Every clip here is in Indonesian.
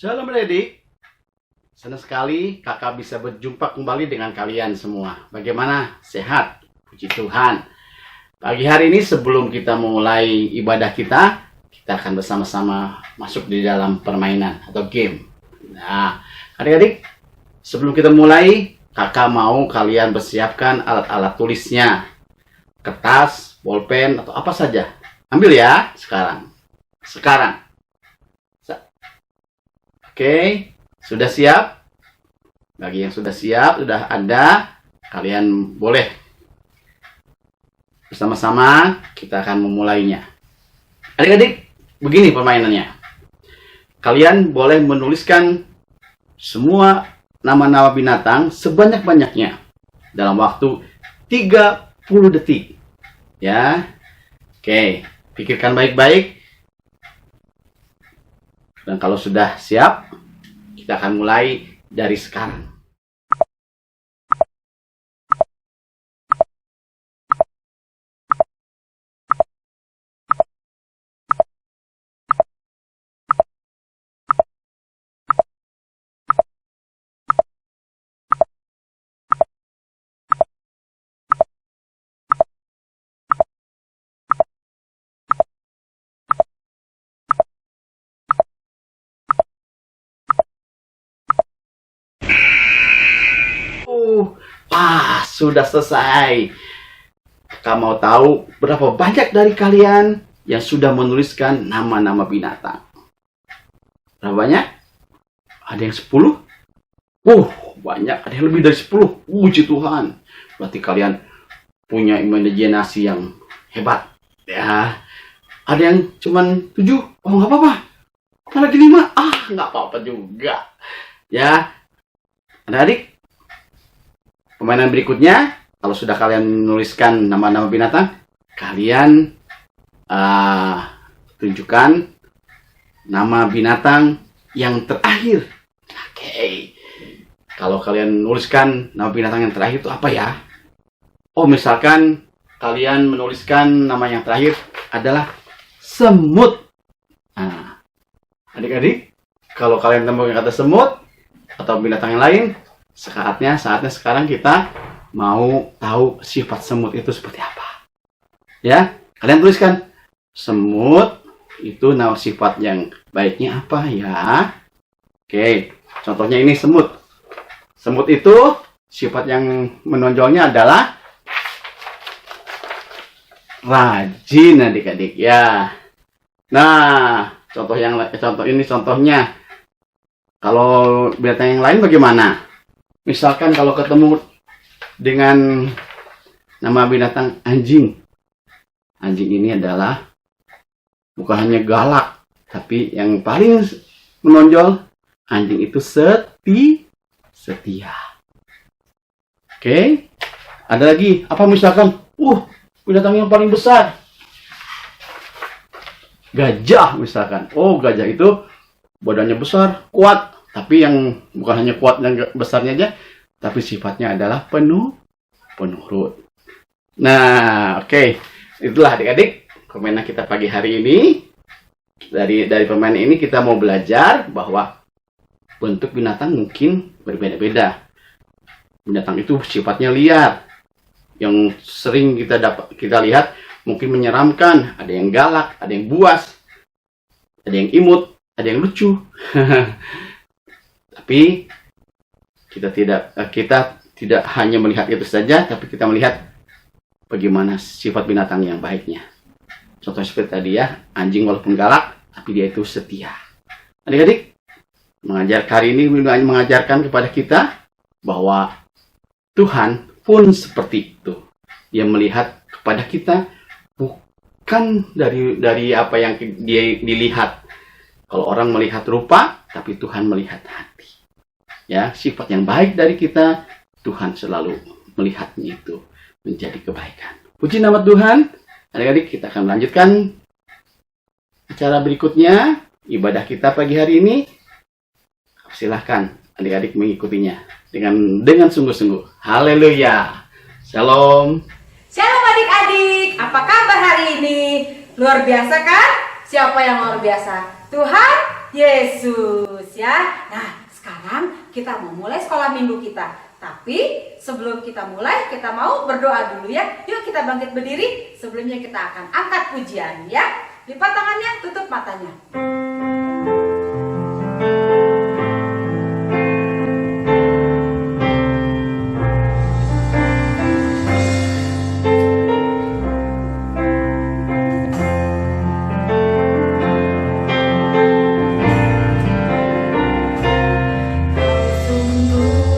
Shalom adik, senang sekali kakak bisa berjumpa kembali dengan kalian semua. Bagaimana? Sehat? Puji Tuhan. Pagi hari ini sebelum kita mulai ibadah kita akan bersama-sama masuk di dalam permainan atau game. Nah, adik-adik, sebelum kita mulai, kakak mau kalian bersiapkan alat-alat tulisnya. Kertas, bolpen, atau apa saja. Ambil ya, sekarang. Oke, sudah siap? Bagi yang sudah siap, sudah ada, kalian boleh bersama-sama kita akan memulainya. Adik-adik, begini permainannya. Kalian boleh menuliskan semua nama-nama binatang sebanyak-banyaknya dalam waktu 30 detik. Ya. Oke, pikirkan baik-baik. Dan kalau sudah siap, kita akan mulai dari sekarang. Sudah selesai. Kakak mau tahu berapa banyak dari kalian yang sudah menuliskan nama-nama binatang? Berapa banyak? Ada yang 10? Banyak. Ada yang lebih dari 10. Puji Tuhan. Berarti kalian punya imajinasi yang hebat. Ya. Ada yang cuman 7? Nggak apa-apa. Ada lagi 5? Nggak apa-apa juga. Ya. Adik-adik, permainan berikutnya, kalau sudah kalian menuliskan nama-nama binatang, kalian tunjukkan nama binatang yang terakhir. Oke. Kalau kalian menuliskan nama binatang yang terakhir itu apa ya? Misalkan kalian menuliskan nama yang terakhir adalah semut. Nah, adik-adik, kalau kalian temukan kata semut atau binatang yang lain, saatnya sekarang kita mau tahu sifat semut itu seperti apa. Ya, kalian tuliskan semut itu nama sifat yang baiknya apa ya? Oke, contohnya ini semut. Semut itu sifat yang menonjolnya adalah rajin, adik-adik ya. Nah, contohnya. Kalau binatang yang lain bagaimana? Misalkan kalau ketemu dengan nama binatang anjing. Anjing ini adalah bukan hanya galak, tapi yang paling menonjol, anjing itu setia. Oke. Ada lagi, apa misalkan, binatang yang paling besar. Gajah misalkan. Gajah itu badannya besar, kuat. Tapi yang bukan hanya kuat dan besarnya aja, tapi sifatnya adalah penurut. Nah, oke. Itulah adik-adik permainan kita pagi hari ini. Dari permainan ini kita mau belajar bahwa bentuk binatang mungkin berbeda-beda. Binatang itu sifatnya liar. Yang sering kita lihat mungkin menyeramkan, ada yang galak, ada yang buas, ada yang imut, ada yang lucu. Tapi kita tidak hanya melihat itu saja, tapi kita melihat bagaimana sifat binatang yang baiknya. Contoh seperti tadi ya, anjing walaupun galak, tapi dia itu setia. Adik-adik, hari ini mengajarkan kepada kita bahwa Tuhan pun seperti itu. Dia melihat kepada kita bukan dari apa yang dia dilihat. Kalau orang melihat rupa, tapi Tuhan melihat hati. Ya, sifat yang baik dari kita, Tuhan selalu melihatnya itu menjadi kebaikan. Puji nama Tuhan. Adik-adik, kita akan melanjutkan acara berikutnya, ibadah kita pagi hari ini. Silahkan adik-adik mengikutinya dengan sungguh-sungguh. Haleluya. Shalom. Shalom adik-adik, apa kabar hari ini? Luar biasa kan? Siapa yang luar biasa? Tuhan Yesus ya. Nah, sekarang kita mau mulai sekolah minggu kita. Tapi sebelum kita mulai, kita mau berdoa dulu ya. Yuk kita bangkit berdiri. Sebelumnya kita akan angkat pujian ya. Lipat tangannya, tutup matanya. Sungguh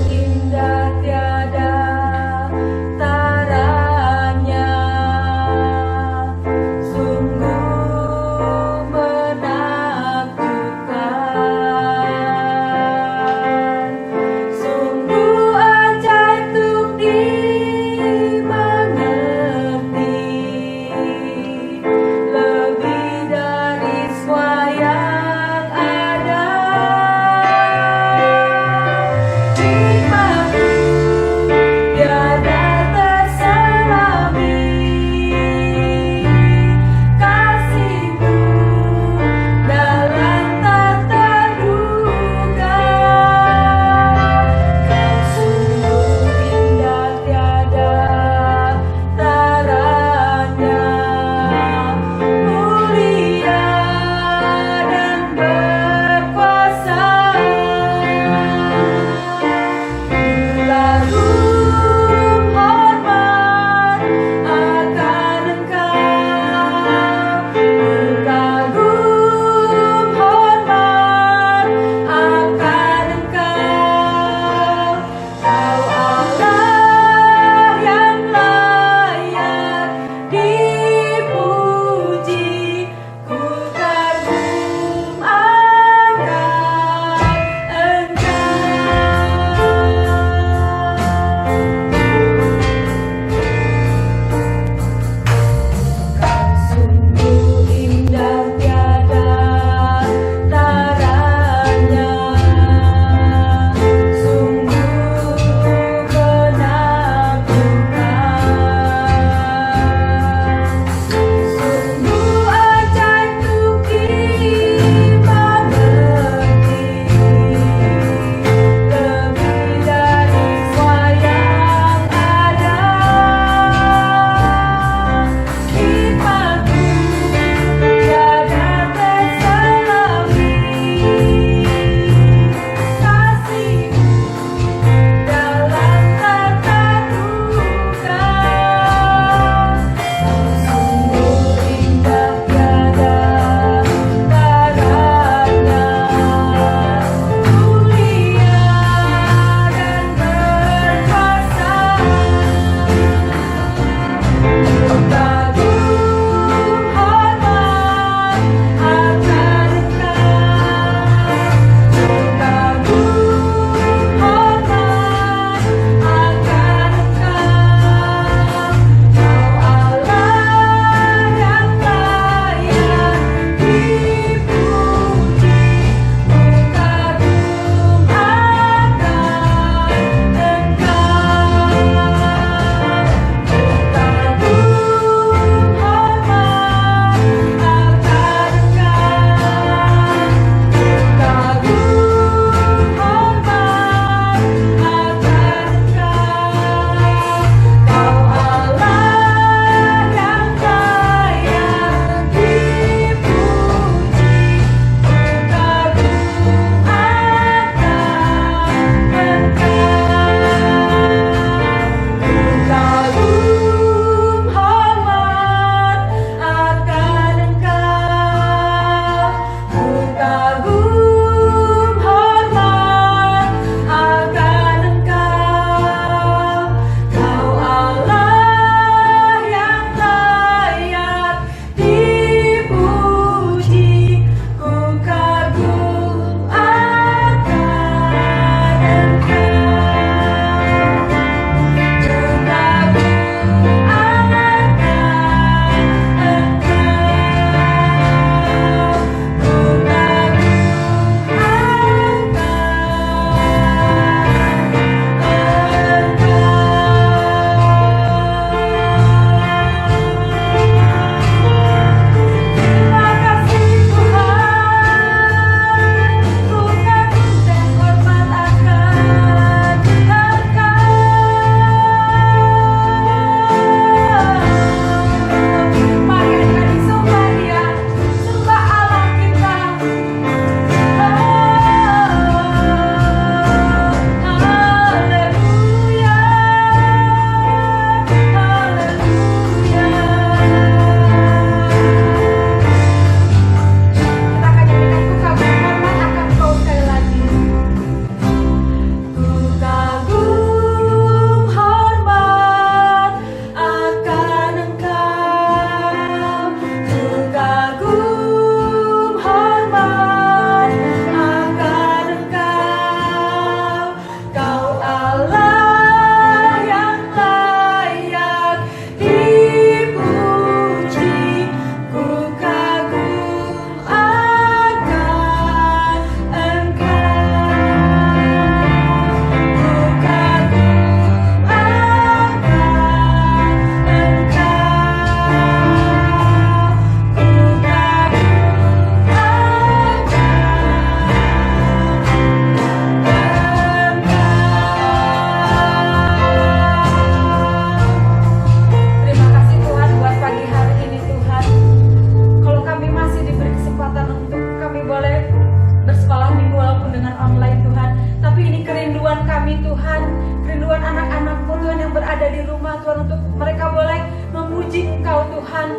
Tuhan.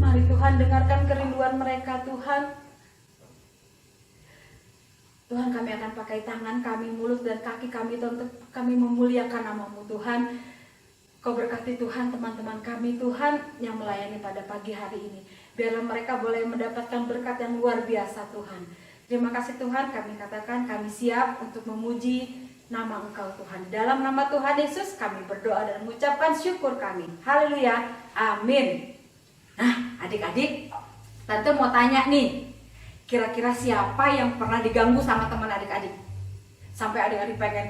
Mari Tuhan dengarkan kerinduan mereka Tuhan. Tuhan, kami akan pakai tangan kami, mulut dan kaki kami untuk kami memuliakan nama-Mu Tuhan. Kau berkati Tuhan teman-teman kami Tuhan yang melayani pada pagi hari ini. Biarlah mereka boleh mendapatkan berkat yang luar biasa Tuhan. Terima kasih Tuhan, kami katakan kami siap untuk memuji nama Engkau Tuhan. Dalam nama Tuhan Yesus kami berdoa dan mengucapkan syukur kami. Haleluya. Amin. Nah adik-adik, Tante mau tanya nih. Kira-kira siapa yang pernah diganggu sama teman adik-adik? Sampai adik-adik pengen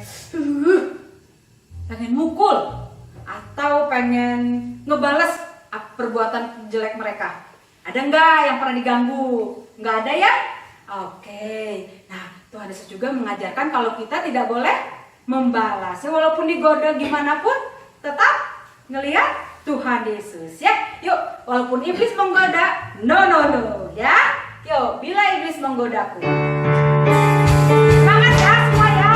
mukul atau pengen ngebales perbuatan jelek mereka. Ada nggak yang pernah diganggu? Nggak ada ya? Oke. Nah, Tuhan Yesus juga mengajarkan kalau kita tidak boleh membalas. Walaupun digoda gimana pun, tetap ngelihat Tuhan Yesus ya. Yuk, walaupun iblis menggoda, no ya. Yuk, bila iblis menggodaku. Semangat ya semua ya.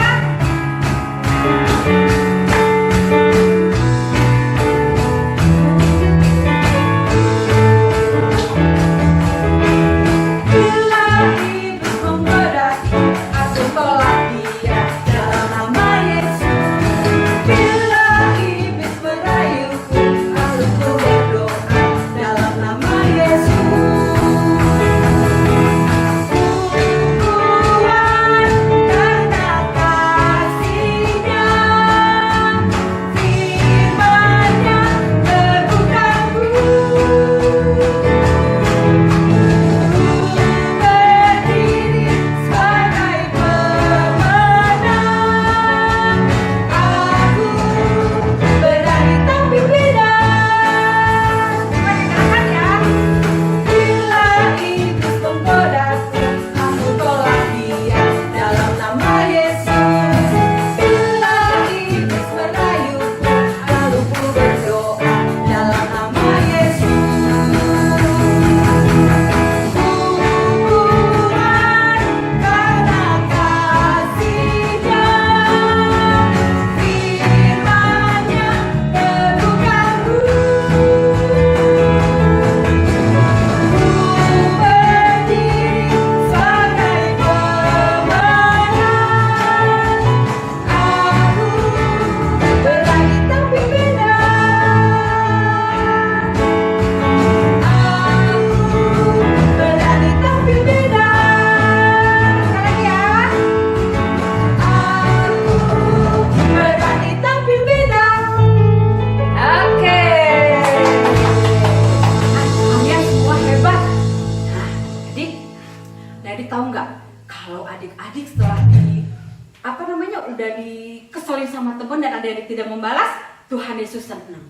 Udah dikeselin sama teman dan adik-adik tidak membalas, Tuhan Yesus senang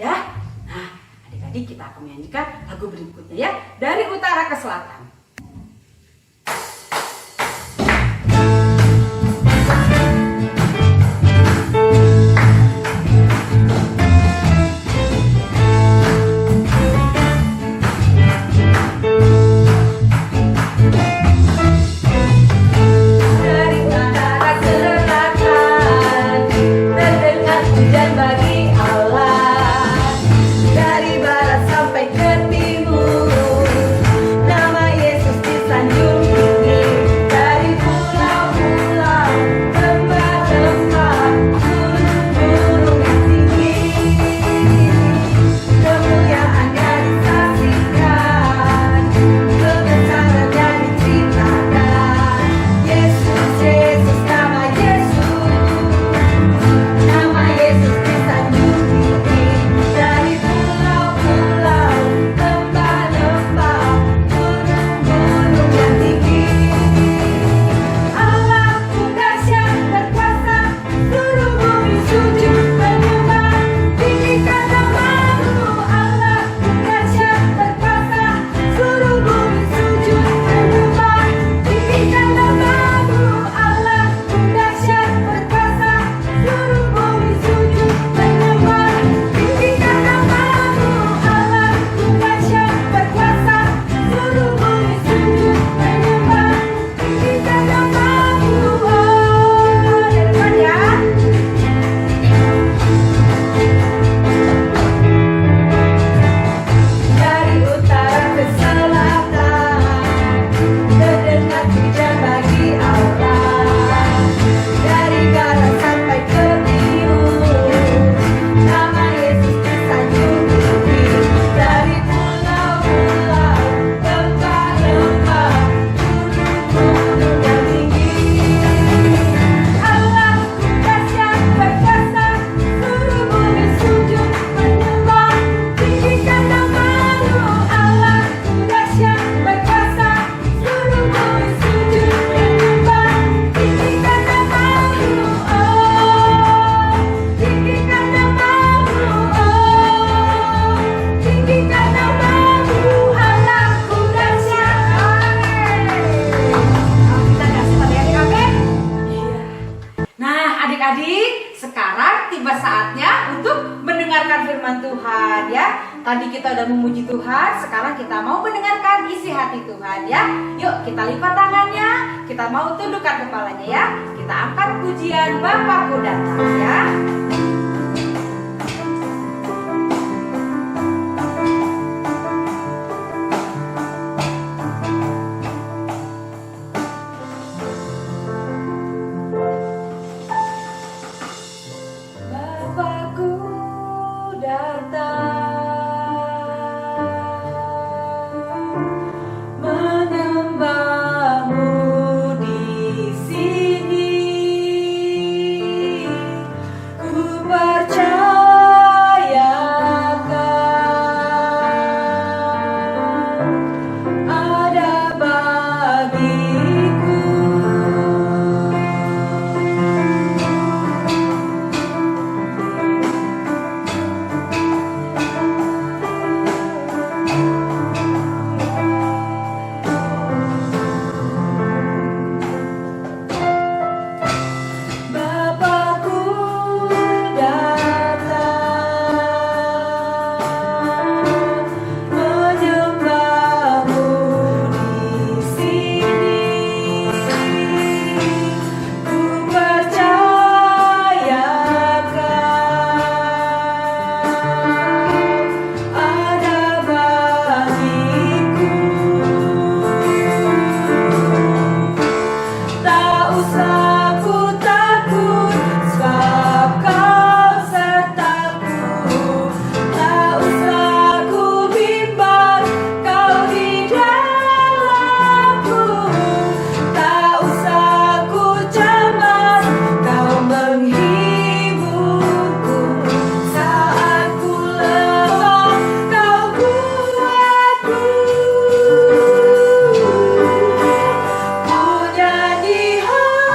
ya. Nah adik-adik, kita akan menyanyikan lagu berikutnya ya, dari utara ke selatan. Dari barat sampai ke timur, nama Yesus Tuhan ya. Tadi kita udah memuji Tuhan, sekarang kita mau mendengarkan isi hati Tuhan ya. Yuk kita lipat tangannya, kita mau tundukkan kepalanya ya. Kita angkat pujian Bapakku datang ya. Bapakku datang menyembahmu di sini. Ku percayakan ada bagiku. Bapakku datang menyembahmu di sini. Ku percayakan ada bagiku. Tak usah ku takut, sebab Kau sertaku. Tak usah ku bimbang, Kau di dalamku. Tak usah ku cemas, Kau menghiburku. Saat ku lemah, Kau kuatku. Ku nyanyi haleluya,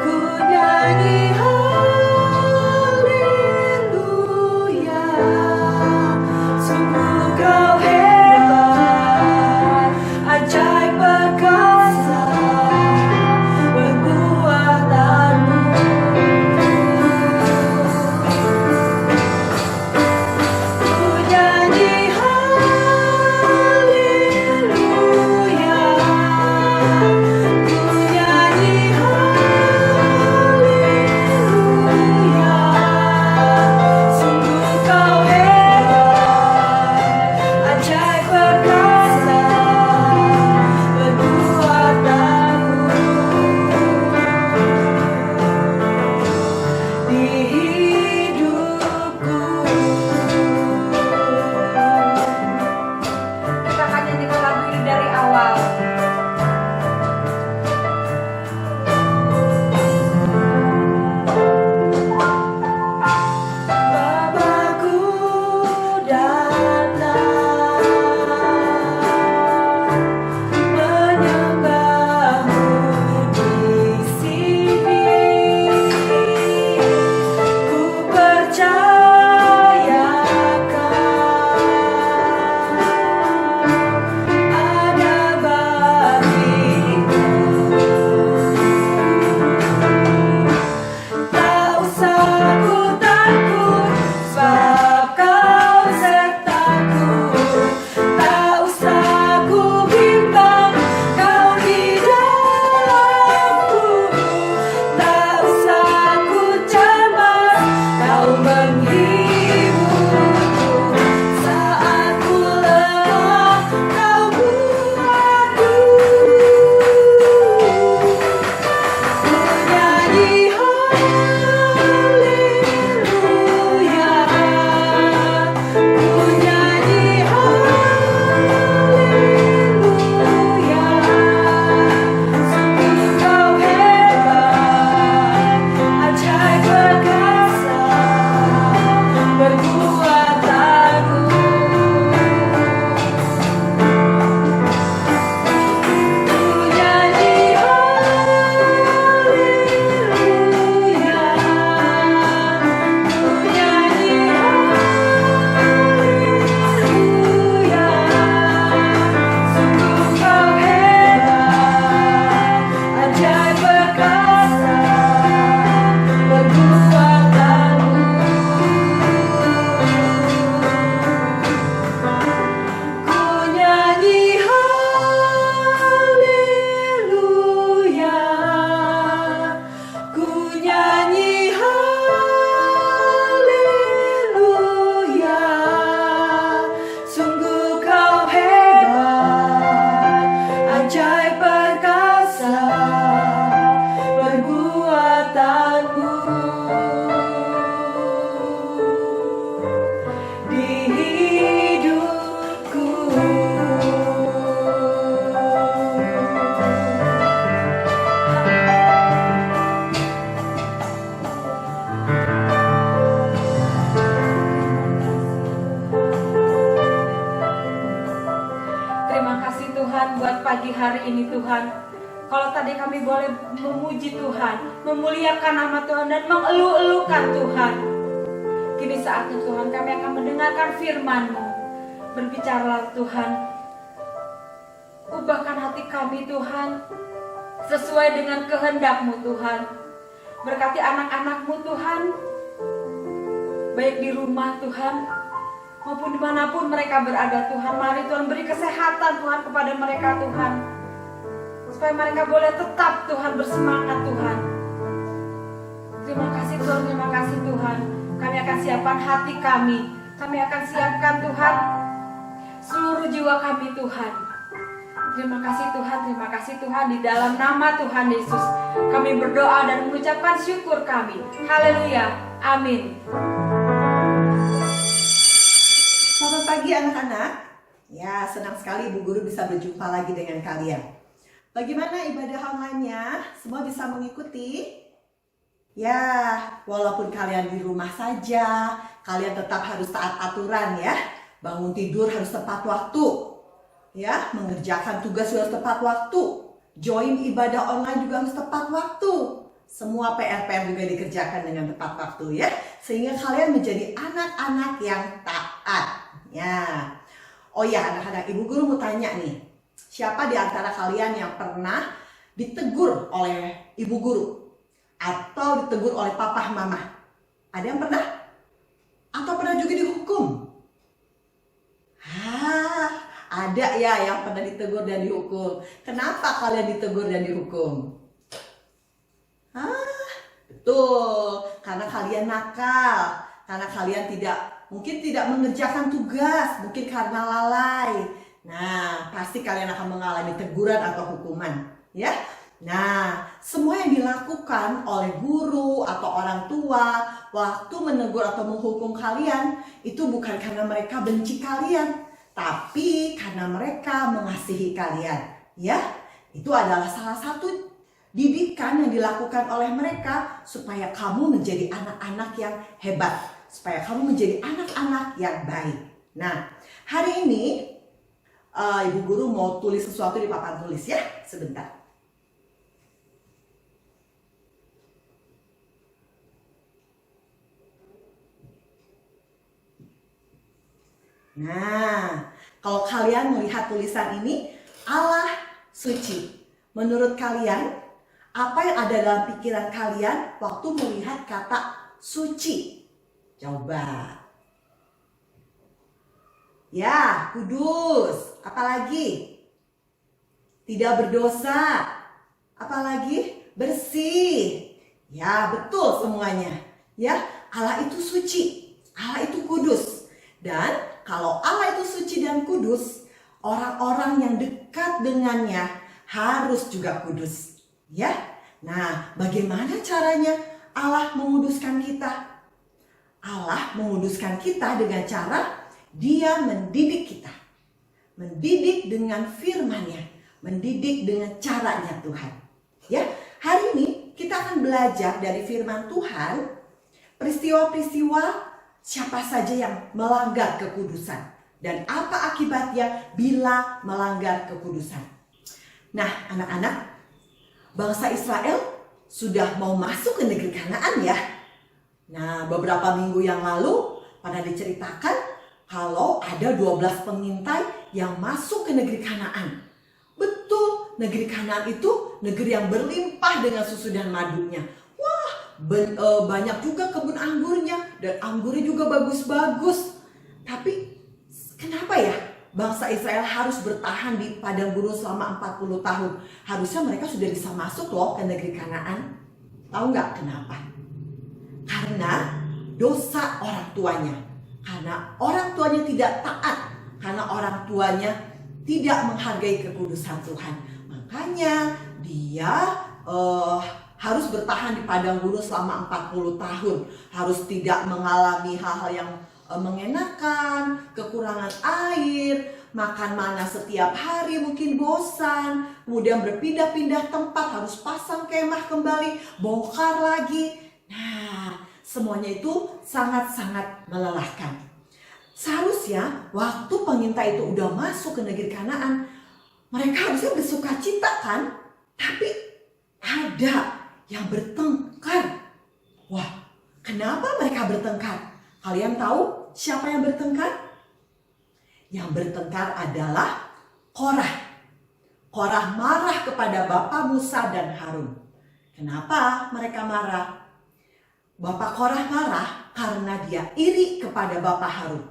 ku nyanyi haleluya. Sungguh Kau hebat, ajaib perkasa, perbuatanmu. Ku nyanyi haleluya, ku nyanyi haleluya. Sungguh Kau hebat, ajaib perkasa, perbuatanmu. Di hidupku kita akan nyanyikan lagu ini dari awal. Bapakku datang menyembahmu di sini. Ku percayakan ada bagiku. Tak usah ku takut, sebab Kau sertaku. Tak usah ku bimbang, Kau di dalamku. Tak usah ku cemas, Kau menghiburku. pagi hari ini Tuhan. Kalau tadi kami boleh memuji Tuhan, memuliakan nama Tuhan dan mengeluh-elukan Tuhan. Kini saatnya Tuhan kami akan mendengarkan firman-Mu. Berbicaralah Tuhan. Ubahkan hati kami Tuhan, sesuai dengan kehendak-Mu Tuhan. Berkati anak-anak-Mu Tuhan, baik di rumah Tuhan, maupun dimanapun mereka berada Tuhan. Mari Tuhan beri kesehatan Tuhan kepada mereka Tuhan, supaya mereka boleh tetap Tuhan bersemangat Tuhan. Terima kasih Tuhan, terima kasih Tuhan. Kami akan siapkan hati kami. Kami akan siapkan Tuhan seluruh jiwa kami Tuhan. Terima kasih Tuhan, terima kasih Tuhan. Di dalam nama Tuhan Yesus kami berdoa dan mengucapkan syukur kami. Haleluya, amin. Selamat pagi anak-anak. Ya, senang sekali Ibu Guru bisa berjumpa lagi dengan kalian. Bagaimana ibadah online-nya? Semua bisa mengikuti? Ya, walaupun kalian di rumah saja, kalian tetap harus taat aturan ya. Bangun tidur harus tepat waktu. Ya, mengerjakan tugas harus tepat waktu. Join ibadah online juga harus tepat waktu. Semua PR-PR juga dikerjakan dengan tepat waktu ya. Sehingga kalian menjadi anak-anak yang taat. Ya. Oh ya, anak-anak, Ibu Guru mau tanya nih. Siapa di antara kalian yang pernah ditegur oleh Ibu Guru? Atau ditegur oleh papa mama? Ada yang pernah? Atau pernah juga dihukum? Ada ya yang pernah ditegur dan dihukum. Kenapa kalian ditegur dan dihukum? Betul, karena kalian nakal, karena kalian mungkin tidak mengerjakan tugas, mungkin karena lalai. Nah, pasti kalian akan mengalami teguran atau hukuman, ya. Nah, semua yang dilakukan oleh guru atau orang tua waktu menegur atau menghukum kalian itu bukan karena mereka benci kalian, tapi karena mereka mengasihi kalian, ya. Itu adalah salah satu didikan yang dilakukan oleh mereka supaya kamu menjadi anak-anak yang hebat, supaya kamu menjadi anak-anak yang baik. Nah, hari ini Ibu Guru mau tulis sesuatu di papan tulis ya, sebentar. Nah, kalau kalian melihat tulisan ini, Allah suci. Menurut kalian, apa yang ada dalam pikiran kalian waktu melihat kata suci? Coba. Ya, kudus. Apalagi? Tidak berdosa. Apalagi? Bersih. Ya, betul semuanya. Ya, Allah itu suci. Allah itu kudus. Dan kalau Allah itu suci dan kudus, orang-orang yang dekat dengannya harus juga kudus. Ya. Nah, bagaimana caranya Allah menguduskan kita? Allah menguduskan kita dengan cara Dia mendidik kita. Mendidik dengan firman-Nya, mendidik dengan caranya Tuhan. Ya, hari ini kita akan belajar dari firman Tuhan peristiwa-peristiwa siapa saja yang melanggar kekudusan dan apa akibatnya bila melanggar kekudusan. Nah, anak-anak, bangsa Israel sudah mau masuk ke negeri Kanaan ya. Nah, beberapa minggu yang lalu pernah diceritakan kalau ada 12 pengintai yang masuk ke negeri Kanaan. Betul, negeri Kanaan itu negeri yang berlimpah dengan susu dan madunya. Wah, banyak juga kebun anggurnya dan anggurnya juga bagus-bagus. Tapi kenapa ya bangsa Israel harus bertahan di padang gurun selama 40 tahun? Harusnya mereka sudah bisa masuk loh ke negeri Kanaan. Tahu nggak kenapa? Karena dosa orang tuanya. Karena orang tuanya tidak taat. Karena orang tuanya tidak menghargai kekudusan Tuhan. Makanya dia harus bertahan di padang gurun selama 40 tahun. Harus tidak mengalami hal-hal yang mengenakan, kekurangan air, makan mana setiap hari mungkin bosan, kemudian berpindah-pindah tempat, harus pasang kemah kembali, bongkar lagi. Nah, semuanya itu sangat-sangat melelahkan. Seharusnya waktu pengintai itu udah masuk ke negeri Kanaan, Mereka harusnya bersuka cita kan? Tapi ada yang bertengkar. Wah, kenapa mereka bertengkar? Kalian tahu siapa yang bertengkar? Yang bertengkar adalah Korah. Korah marah kepada Bapak Musa dan Harun. Kenapa mereka marah? Bapak Korah marah karena dia iri kepada Bapak Harun.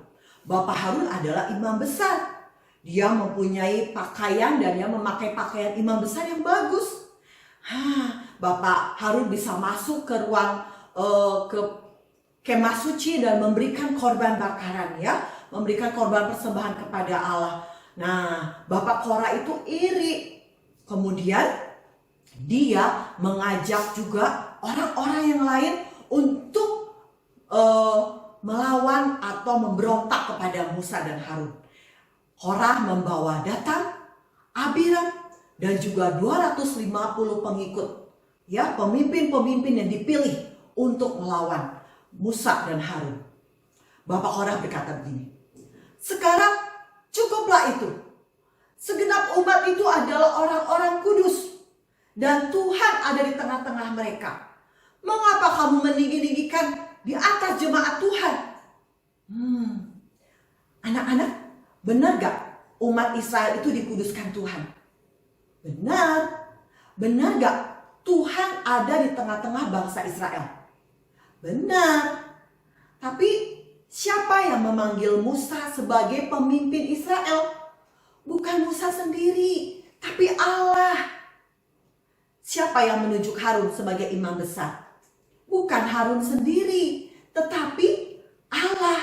Bapak Harun adalah imam besar. Dia mempunyai pakaian dan dia memakai pakaian imam besar yang bagus. Bapak Harun bisa masuk ke ruang ke kemah suci dan memberikan korban bakaran, ya, memberikan korban persembahan kepada Allah. Nah, Bapak Korah itu iri. Kemudian dia mengajak juga orang-orang yang lain untuk melawan atau memberontak kepada Musa dan Harun. Korah membawa Datan, Abiram, dan juga 250 pengikut, ya, pemimpin-pemimpin yang dipilih untuk melawan Musa dan Harun. Bapak Korah berkata begini, sekarang cukuplah itu. Segenap umat itu adalah orang-orang kudus dan Tuhan ada di tengah-tengah mereka. Mengapa kamu meninggi-ninggikan di atas jemaat Tuhan? Anak-anak, benar gak umat Israel itu dikuduskan Tuhan? Benar. Benar gak Tuhan ada di tengah-tengah bangsa Israel? Benar. Tapi siapa yang memanggil Musa sebagai pemimpin Israel? Bukan Musa sendiri, tapi Allah. Siapa yang menunjuk Harun sebagai imam besar? Bukan Harun sendiri, tetapi Allah.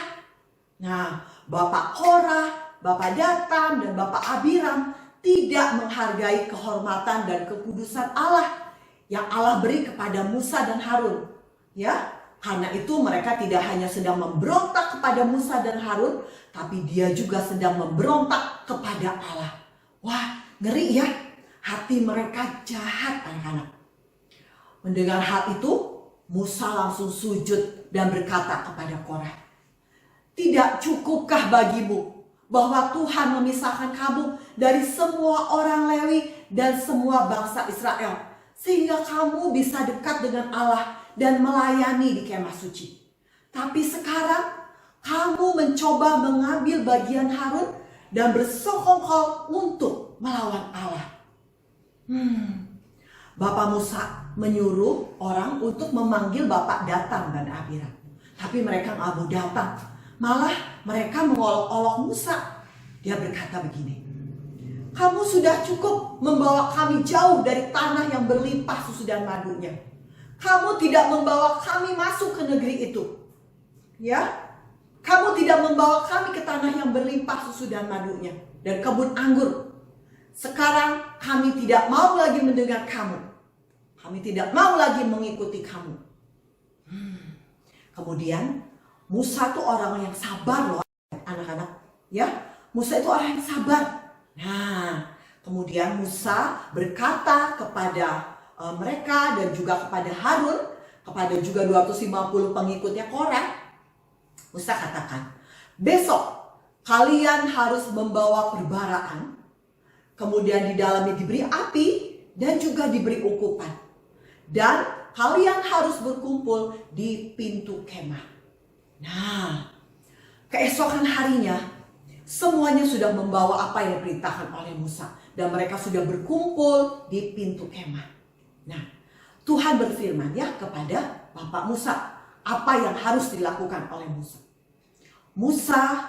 Nah, Bapak Korah, Bapak Datan, dan Bapak Abiram tidak menghargai kehormatan dan kekudusan Allah yang Allah beri kepada Musa dan Harun. Ya, karena itu mereka tidak hanya sedang memberontak kepada Musa dan Harun, tapi dia juga sedang memberontak kepada Allah. Wah, ngeri ya. Hati mereka jahat, anak-anak. Mendengar hal itu, Musa langsung sujud dan berkata kepada Korah, tidak cukupkah bagimu bahwa Tuhan memisahkan kamu dari semua orang Lewi dan semua bangsa Israel, sehingga kamu bisa dekat dengan Allah dan melayani di kemah suci. Tapi sekarang kamu mencoba mengambil bagian Harun dan bersokongkol untuk melawan Allah. Bapak Musa menyuruh orang untuk memanggil Bapak Datan dan Abiram. Tapi mereka nggak mau datang. Malah mereka mengolok-olok Musa. Dia berkata begini, kamu sudah cukup membawa kami jauh dari tanah yang berlimpah susu dan madunya. Kamu tidak membawa kami masuk ke negeri itu. Ya, kamu tidak membawa kami ke tanah yang berlimpah susu dan madunya dan kebun anggur. Sekarang kami tidak mau lagi mendengar kamu. Kami tidak mau lagi mengikuti kamu. Kemudian Musa itu orang yang sabar loh, anak-anak. Ya, Musa itu orang yang sabar. Nah, kemudian Musa berkata kepada mereka dan juga kepada Harun, kepada juga 250 pengikutnya Korah. Musa katakan, besok kalian harus membawa perbaraan, kemudian di dalamnya diberi api dan juga diberi ukupan. Dan kalian harus berkumpul di pintu kemah. Nah, keesokan harinya semuanya sudah membawa apa yang diperintahkan oleh Musa. Dan mereka sudah berkumpul di pintu kemah. Nah, Tuhan berfirman ya kepada Bapak Musa, apa yang harus dilakukan oleh Musa. Musa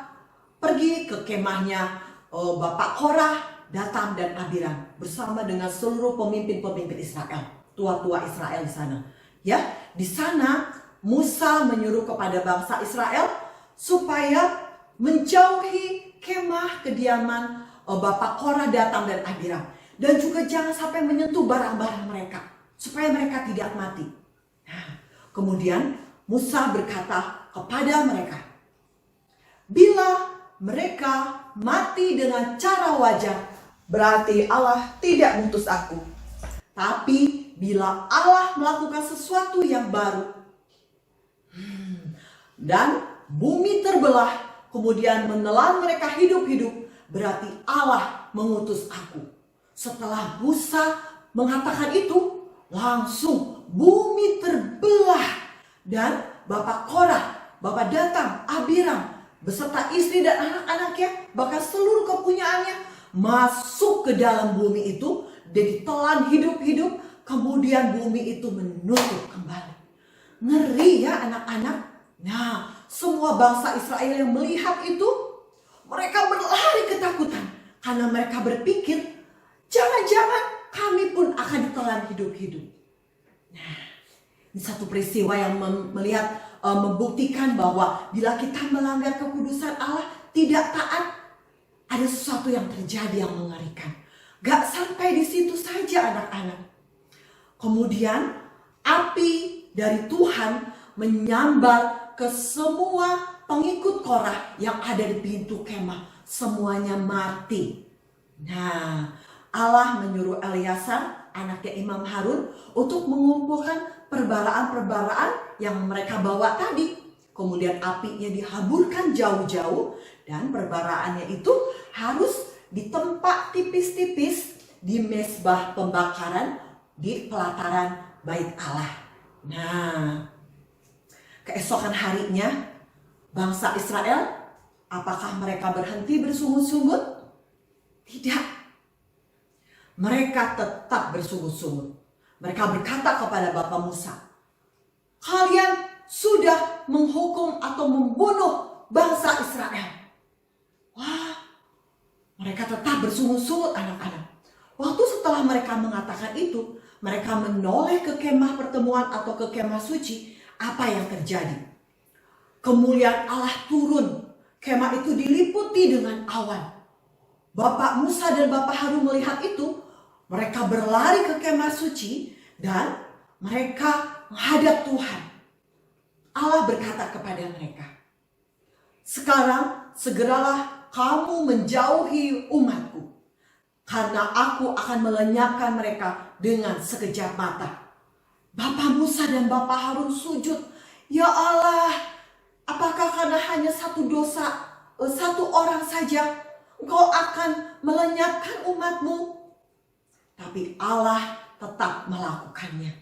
pergi ke kemahnya Bapak Korah, Datan dan Abiram bersama dengan seluruh pemimpin-pemimpin Israel, tua-tua Israel di sana. Ya, di sana Musa menyuruh kepada bangsa Israel supaya menjauhi kemah kediaman Bapak Korah, Datan dan Abiram, dan juga jangan sampai menyentuh barang-barang mereka supaya mereka tidak mati. Nah, kemudian Musa berkata kepada mereka, bila mereka mati dengan cara wajar, berarti Allah tidak mengutus aku. Tapi bila Allah melakukan sesuatu yang baru dan bumi terbelah, kemudian menelan mereka hidup-hidup, berarti Allah mengutus aku. Setelah Musa mengatakan itu, langsung bumi terbelah dan Bapak Korah, Bapak Datang, Abiram beserta istri dan anak-anaknya, bahkan seluruh kepunyaannya masuk ke dalam bumi itu dan ditelan hidup-hidup. Kemudian bumi itu menutup kembali. Ngeri ya anak-anak. Nah, semua bangsa Israel yang melihat itu, mereka berlari ketakutan karena mereka berpikir, jangan-jangan kami pun akan ditelan hidup-hidup. Nah, ini satu peristiwa yang membuktikan bahwa bila kita melanggar kekudusan Allah, tidak taat, ada sesuatu yang terjadi yang mengerikan. Gak sampai di situ saja anak-anak. Kemudian api dari Tuhan menyambar ke semua pengikut Korah yang ada di pintu kemah. Semuanya mati. Nah, Allah menyuruh Eleazar, anaknya Imam Harun, untuk mengumpulkan perbaraan-perbaraan yang mereka bawa tadi. Kemudian apinya dihamburkan jauh-jauh dan perbaraannya itu harus ditempa tipis-tipis di mezbah pembakaran di pelataran bait Allah. Nah, keesokan harinya bangsa Israel, apakah mereka berhenti bersungut-sungut? Tidak. Mereka tetap bersungut-sungut. Mereka berkata kepada Bapak Musa, kalian sudah menghukum atau membunuh bangsa Israel. Wah, mereka tetap bersungut-sungut anak-anak. Waktu setelah mereka mengatakan itu, mereka menoleh ke kemah pertemuan atau ke kemah suci. Apa yang terjadi? Kemuliaan Allah turun. Kemah itu diliputi dengan awan. Bapak Musa dan Bapak Harun melihat itu, mereka berlari ke kemah suci dan mereka menghadap Tuhan. Allah berkata kepada mereka, sekarang segeralah kamu menjauhi umatku, karena aku akan melenyapkan mereka dengan sekejap mata. Bapak Musa dan Bapak Harun sujud. Ya Allah, apakah karena hanya satu dosa, satu orang saja, Engkau akan melenyapkan umatmu? Tapi Allah tetap melakukannya.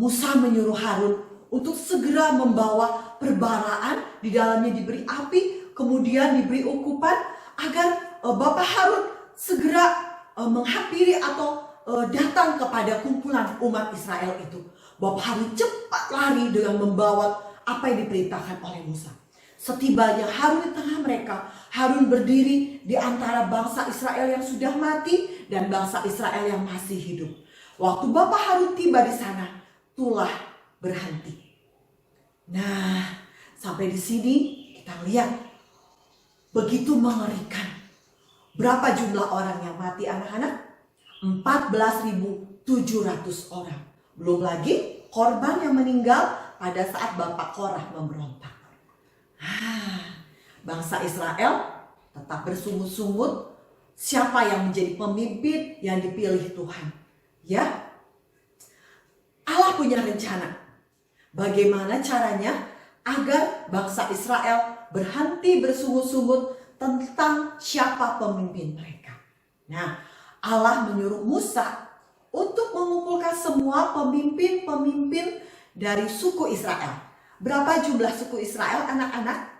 Musa menyuruh Harun untuk segera membawa perbaraan, di dalamnya diberi api, kemudian diberi ukupan agar Bapak Harun segera menghampiri atau datang kepada kumpulan umat Israel itu. Bapak Harun cepat lari dengan membawa apa yang diperintahkan oleh Musa. Setibanya Harun di tengah mereka, Harun berdiri di antara bangsa Israel yang sudah mati dan bangsa Israel yang masih hidup. Waktu Bapak Harun tiba di sana, tulah berhenti. Nah, sampai di sini kita lihat begitu mengerikan. Berapa jumlah orang yang mati anak-anak? 14.700 orang. Belum lagi korban yang meninggal pada saat Bapak Korah memberontak. Bangsa Israel tetap bersungut-sungut siapa yang menjadi pemimpin yang dipilih Tuhan. Ya, Allah punya rencana. Bagaimana caranya agar bangsa Israel berhenti bersungut-sungut tentang siapa pemimpin mereka. Nah, Allah menyuruh Musa untuk mengumpulkan semua pemimpin-pemimpin dari suku Israel. Berapa jumlah suku Israel anak-anak?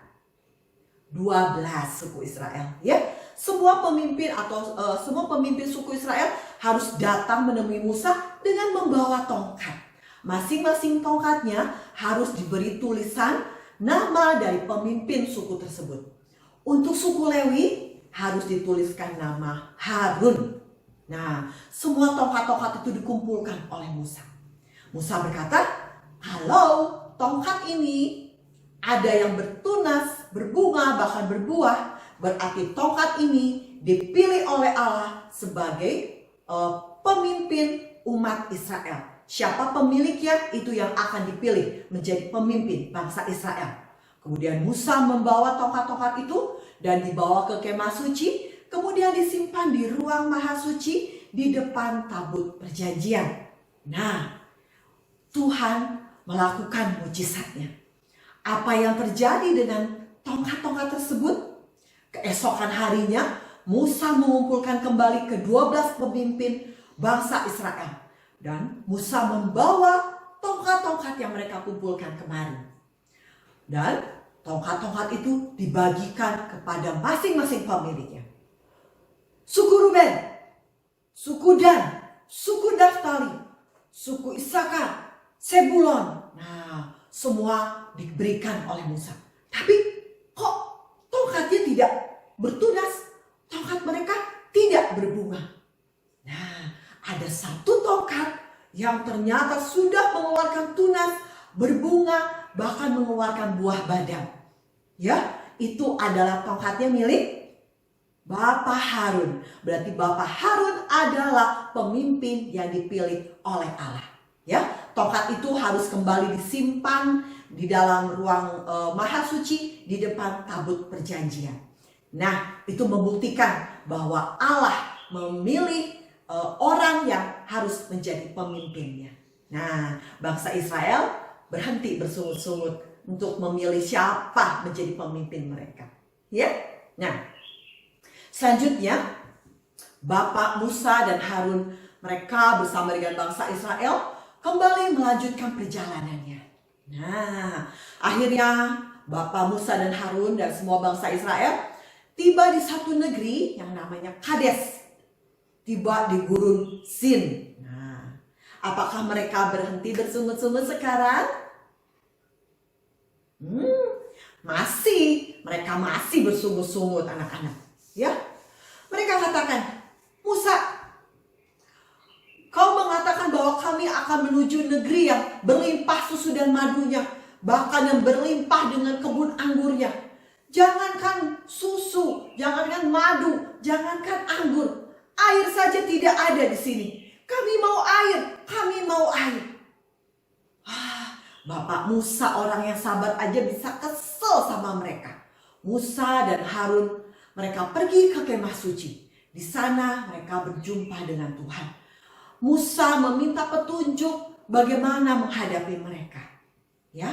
12 suku Israel, ya. Semua pemimpin atau semua pemimpin suku Israel harus datang menemui Musa dengan membawa tongkat. Masing-masing tongkatnya harus diberi tulisan nama dari pemimpin suku tersebut. Untuk suku Lewi harus dituliskan nama Harun. Nah, semua tongkat-tongkat itu dikumpulkan oleh Musa. Musa berkata, "Halo, tongkat ini ada yang bertunas, berbunga, bahkan berbuah. Berarti tongkat ini dipilih oleh Allah sebagai pemimpin umat Israel. Siapa pemiliknya, itu yang akan dipilih menjadi pemimpin bangsa Israel." Kemudian Musa membawa tongkat-tongkat itu dan dibawa ke kemah suci. Kemudian disimpan di ruang maha suci di depan tabut perjanjian. Nah, Tuhan melakukan mujizatnya. Apa yang terjadi dengan tongkat-tongkat tersebut? Keesokan harinya Musa mengumpulkan kembali ke-12 pemimpin bangsa Israel. Dan Musa membawa tongkat-tongkat yang mereka kumpulkan kemarin. Dan tongkat-tongkat itu dibagikan kepada masing-masing pemiliknya. Suku Ruben, suku Dan, suku Naftali, suku Isakar, Sebulon. Nah, semua diberikan oleh Musa. Tapi kok tongkatnya tidak bertunas? Tongkat mereka tidak berbunga. Nah, ada satu tongkat yang ternyata sudah mengeluarkan tunas, berbunga, bahkan mengeluarkan buah badang. Ya, itu adalah tongkatnya milik Bapak Harun. Berarti Bapak Harun adalah pemimpin yang dipilih oleh Allah. Ya, tongkat itu harus kembali disimpan di dalam ruang maha suci di depan tabut perjanjian. Nah, itu membuktikan bahwa Allah memilih orang yang harus menjadi pemimpinnya. Nah, bangsa Israel berhenti bersungut-sungut untuk memilih siapa menjadi pemimpin mereka. Ya, nah, selanjutnya Bapak Musa dan Harun, mereka bersama dengan bangsa Israel kembali melanjutkan perjalanannya. Nah, akhirnya Bapak Musa dan Harun dan semua bangsa Israel tiba di satu negeri yang namanya Kades. Tiba di gurun Sin. Nah, apakah mereka berhenti bersungut-sungut sekarang? Mereka masih bersungut-sungut anak-anak. Ya, mereka katakan, Musa, kau mengatakan bahwa kami akan menuju negeri yang berlimpah susu dan madunya, bahkan yang berlimpah dengan kebun anggurnya. Jangankan susu, jangankan madu, jangankan anggur, air saja tidak ada di sini. Kami mau air. Bapak Musa orang yang sabar aja bisa kesel sama mereka. Musa dan Harun, mereka pergi ke kemah suci. Di sana mereka berjumpa dengan Tuhan. Musa meminta petunjuk bagaimana menghadapi mereka. Ya,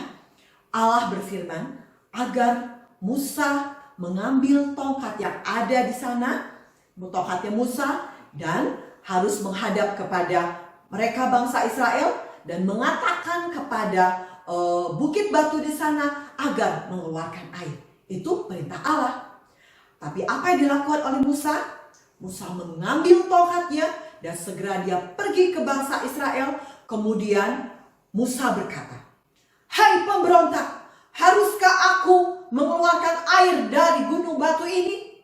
Allah berfirman agar Musa mengambil tongkat yang ada di sana, tongkatnya Musa, dan harus menghadap kepada mereka bangsa Israel dan mengatakan kepada bukit batu di sana agar mengeluarkan air. Itu perintah Allah. Tapi apa yang dilakukan oleh Musa? Musa mengambil tongkatnya dan segera dia pergi ke bangsa Israel. Kemudian Musa berkata, "Hai pemberontak, haruskah aku mengeluarkan air dari gunung batu ini?"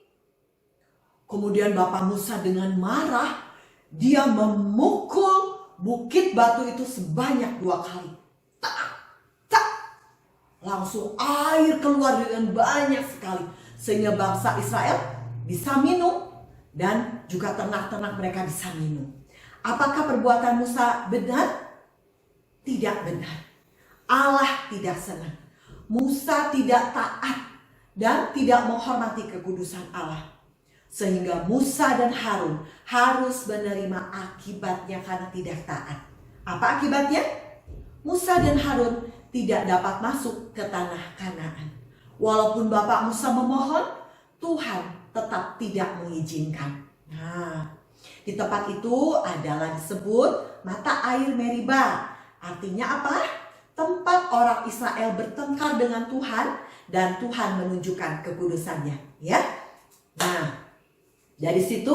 Kemudian Bapak Musa dengan marah, dia memukul bukit batu itu sebanyak 2 kali. Tak. Langsung air keluar dengan banyak sekali. Sehingga bangsa Israel bisa minum dan juga ternak-ternak mereka bisa minum. Apakah perbuatan Musa benar? Tidak benar. Allah tidak senang. Musa tidak taat dan tidak menghormati kekudusan Allah. Sehingga Musa dan Harun harus menerima akibatnya karena tidak taat. Apa akibatnya? Musa dan Harun tidak dapat masuk ke tanah Kanaan. Walaupun Bapak Musa memohon, Tuhan tetap tidak mengizinkan. Nah, di tempat itu adalah disebut mata air Meriba. Artinya apa? Tempat orang Israel bertengkar dengan Tuhan dan Tuhan menunjukkan kekudusannya. Ya. Nah, dari situ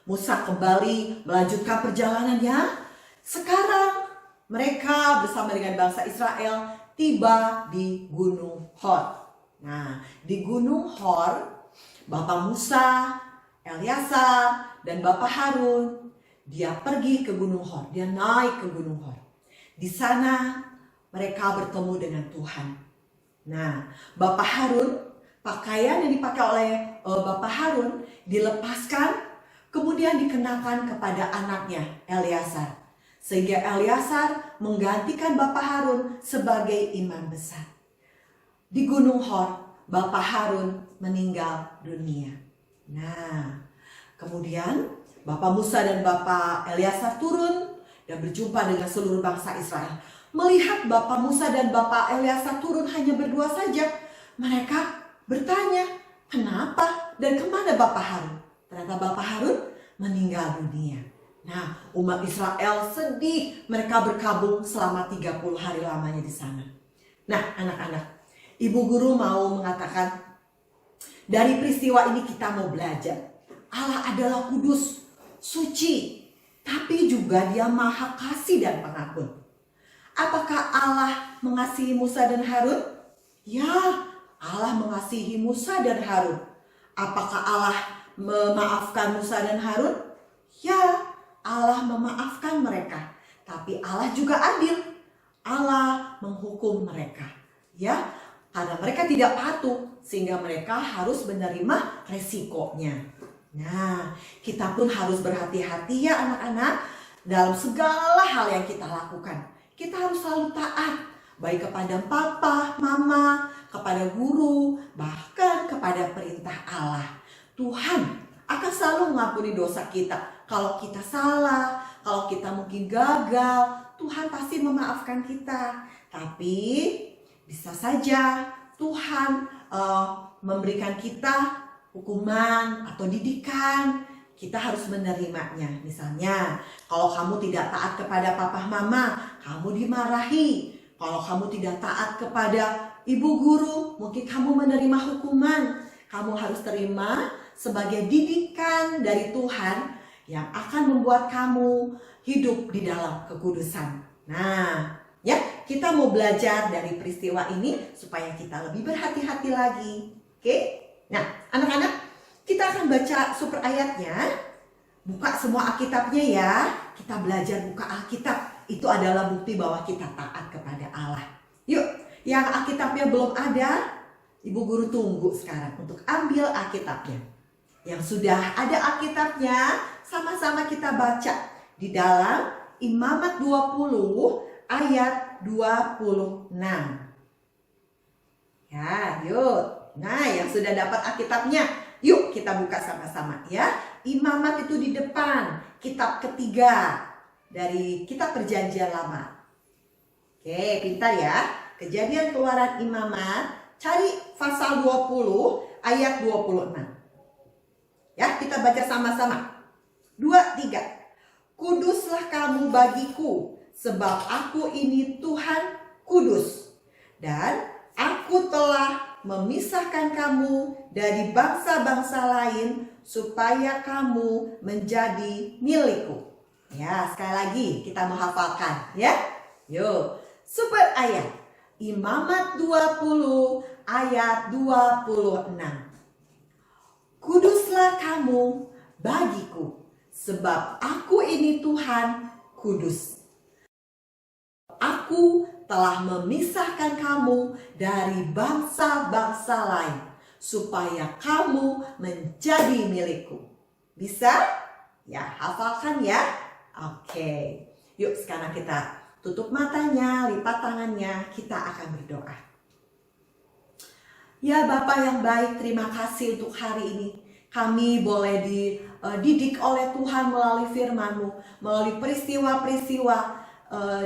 Musa kembali melanjutkan perjalanannya. Sekarang mereka bersama dengan bangsa Israel tiba di Gunung Hor. Nah, di Gunung Hor, Bapak Musa, Eleazar, dan Bapak Harun, dia pergi ke Gunung Hor. Dia naik ke Gunung Hor. Di sana mereka bertemu dengan Tuhan. Nah, Bapak Harun, pakaian yang dipakai oleh Bapak Harun dilepaskan, kemudian dikenakan kepada anaknya Eleazar. Sehingga Eleazar menggantikan Bapak Harun sebagai imam besar. Di Gunung Hor, Bapak Harun meninggal dunia. Nah, kemudian Bapak Musa dan Bapak Eleazar turun dan berjumpa dengan seluruh bangsa Israel. Melihat Bapak Musa dan Bapak Eleazar turun hanya berdua saja, mereka bertanya, kenapa dan kemana Bapak Harun? Ternyata Bapak Harun meninggal dunia. Nah, umat Israel sedih, mereka berkabung selama 30 hari lamanya di sana. Nah, anak-anak, Ibu Guru mau mengatakan, dari peristiwa ini kita mau belajar. Allah adalah kudus, suci, tapi juga Dia maha kasih dan pengampun. Apakah Allah mengasihi Musa dan Harun? Ya, Allah mengasihi Musa dan Harun. Apakah Allah memaafkan Musa dan Harun? Ya, Allah memaafkan mereka. Tapi Allah juga adil. Allah menghukum mereka. Ya, karena mereka tidak patuh, sehingga mereka harus menerima resikonya. Nah, kita pun harus berhati-hati ya anak-anak dalam segala hal yang kita lakukan. Kita harus selalu taat, baik kepada papa, mama, kepada guru, bahkan kepada perintah Allah. Tuhan akan selalu mengampuni dosa kita. Kalau kita salah, kalau kita mungkin gagal, Tuhan pasti memaafkan kita. Tapi bisa saja Tuhan memberikan kita hukuman atau didikan. Kita harus menerimanya. Misalnya, kalau kamu tidak taat kepada papa mama, kamu dimarahi. Kalau kamu tidak taat kepada ibu guru, mungkin kamu menerima hukuman. Kamu harus terima sebagai didikan dari Tuhan yang akan membuat kamu hidup di dalam kekudusan. Nah, ya, kita mau belajar dari peristiwa ini supaya kita lebih berhati-hati lagi. Oke? Nah, anak-anak, kita akan baca super ayatnya. Buka semua Alkitabnya ya. Kita belajar buka Alkitab. Itu adalah bukti bahwa kita taat kepada Allah. Yuk, yang Alkitabnya belum ada, Ibu Guru tunggu sekarang untuk ambil Alkitabnya. Yang sudah ada Alkitabnya, sama-sama kita baca di dalam Imamat 20 ayat 26. Ya, yuk. Nah, yang sudah dapat Alkitabnya, yuk kita buka sama-sama ya. Imamat itu di depan, kitab ketiga dari kitab Perjanjian Lama. Oke, pintar ya. Kejadian Keluaran Imamat, cari pasal 20 ayat 26. Ya, kita baca sama-sama. 2, 3. Kuduslah kamu bagiku, sebab aku ini Tuhan kudus. Dan aku telah memisahkan kamu dari bangsa-bangsa lain, supaya kamu menjadi milikku. Ya, sekali lagi kita menghafalkan ya. Yuk, super ayat. Imamat 20 ayat 26. Kuduslah kamu bagiku, sebab aku ini Tuhan kudus. Aku telah memisahkan kamu dari bangsa-bangsa lain, supaya kamu menjadi milikku. Bisa? Ya, hafalkan ya. Oke. Yuk sekarang kita tutup matanya, lipat tangannya, kita akan berdoa. Ya Bapa yang baik, terima kasih untuk hari ini. Kami boleh dididik oleh Tuhan melalui firman-Mu, melalui peristiwa-peristiwa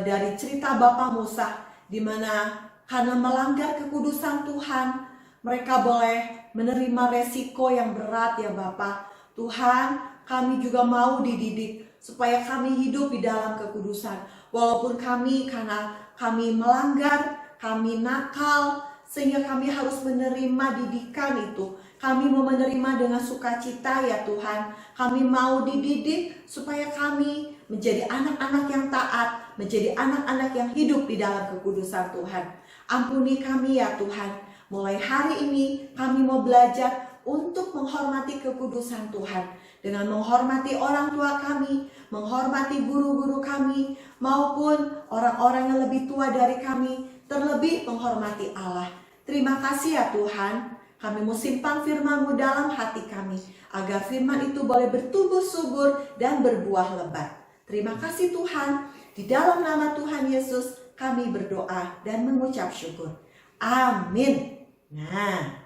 dari cerita Bapak Musa, di mana karena melanggar kekudusan Tuhan, mereka boleh menerima resiko yang berat ya Bapak. Tuhan, kami juga mau dididik supaya kami hidup di dalam kekudusan. Walaupun karena kami melanggar, kami nakal, sehingga kami harus menerima didikan itu. Kami mau menerima dengan sukacita ya Tuhan. Kami mau dididik supaya kami menjadi anak-anak yang taat, menjadi anak-anak yang hidup di dalam kekudusan Tuhan. Ampuni kami ya Tuhan. Mulai hari ini kami mau belajar untuk menghormati kekudusan Tuhan. Dengan menghormati orang tua kami, menghormati guru-guru kami, maupun orang-orang yang lebih tua dari kami, terlebih menghormati Allah. Terima kasih ya Tuhan. Kami mau simpan firman-Mu dalam hati kami, agar firman itu boleh bertumbuh subur dan berbuah lebat. Terima kasih Tuhan. Di dalam nama Tuhan Yesus kami berdoa dan mengucap syukur. Amin. Nah,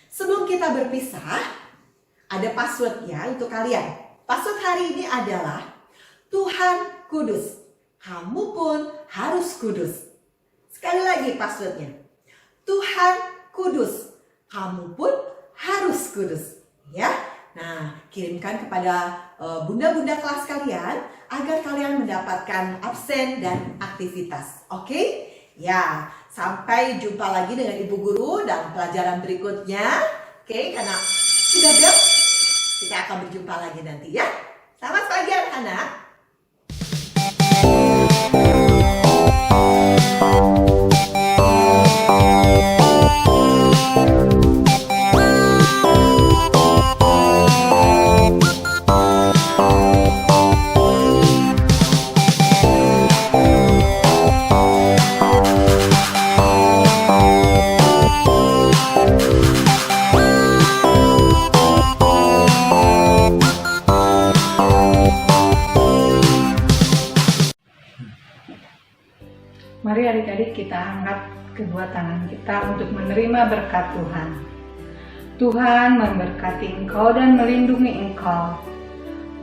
sebelum kita berpisah, ada passwordnya untuk kalian. Password hari ini adalah Tuhan kudus. Kamu pun harus kudus. Sekali lagi passwordnya. Tuhan kudus. Kamu pun Roh Kudus. Ya, nah kirimkan kepada bunda-bunda kelas kalian agar kalian mendapatkan absen dan aktivitas. Oke? Ya, sampai jumpa lagi dengan Ibu Guru dalam pelajaran berikutnya. Oke, karena sudah bel, kita akan berjumpa lagi nanti ya. Selamat pagi anak-anak. Mari adik-adik kita angkat kedua tangan kita untuk menerima berkat Tuhan. Tuhan memberkati engkau dan melindungi engkau.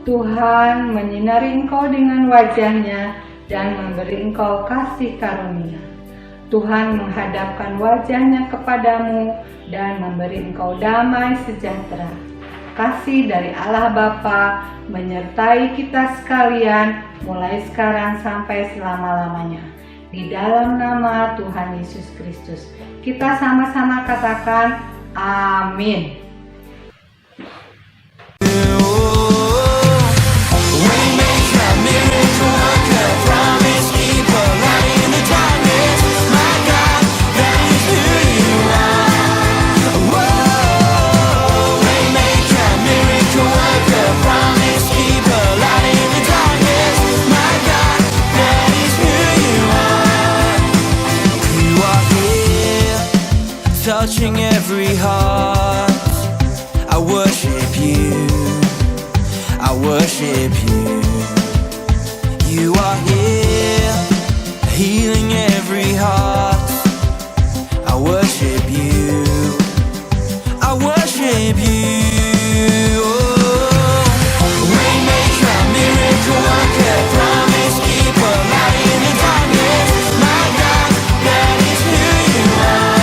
Tuhan menyinari engkau dengan wajah-Nya dan memberi engkau kasih karunia. Tuhan menghadapkan wajah-Nya kepadamu dan memberi engkau damai sejahtera. Kasih dari Allah Bapa menyertai kita sekalian mulai sekarang sampai selama-lamanya. Di dalam nama Tuhan Yesus Kristus, kita sama-sama katakan amin. Touching every heart, I worship you, I worship you. You are here, healing every heart, I worship you, I worship you. Oh, Waymaker, miracle worker, promise keeper, light in the darkness, my God, that is who you are.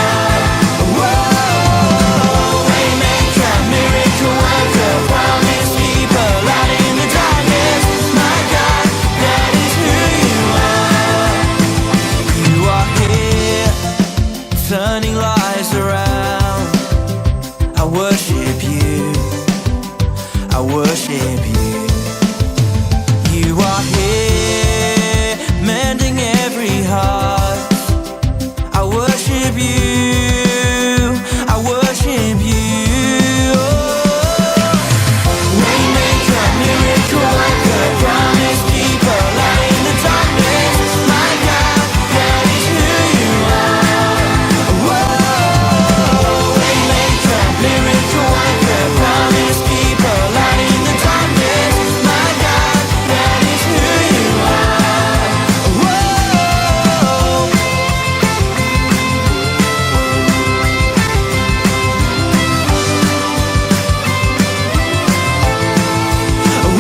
Turning lives around, I worship you, I worship you. You are here, mending every heart, I worship you, I worship you. Oh, Waymaker, miracle worker, promise keeper, light in the darkness, my God, that is who you are. Miracle worker, promise keeper, light in the darkness, my God, that is who you are. Whoa.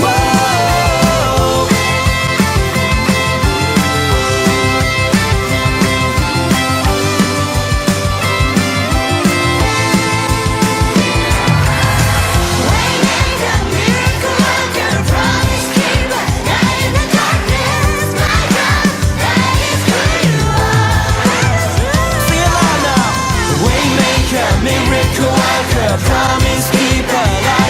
Whoa. Waymaker, miracle worker, promise keeper, light in the darkness, my God, that is who you are. Sing it loud now. Waymaker, miracle worker, promise keeper, light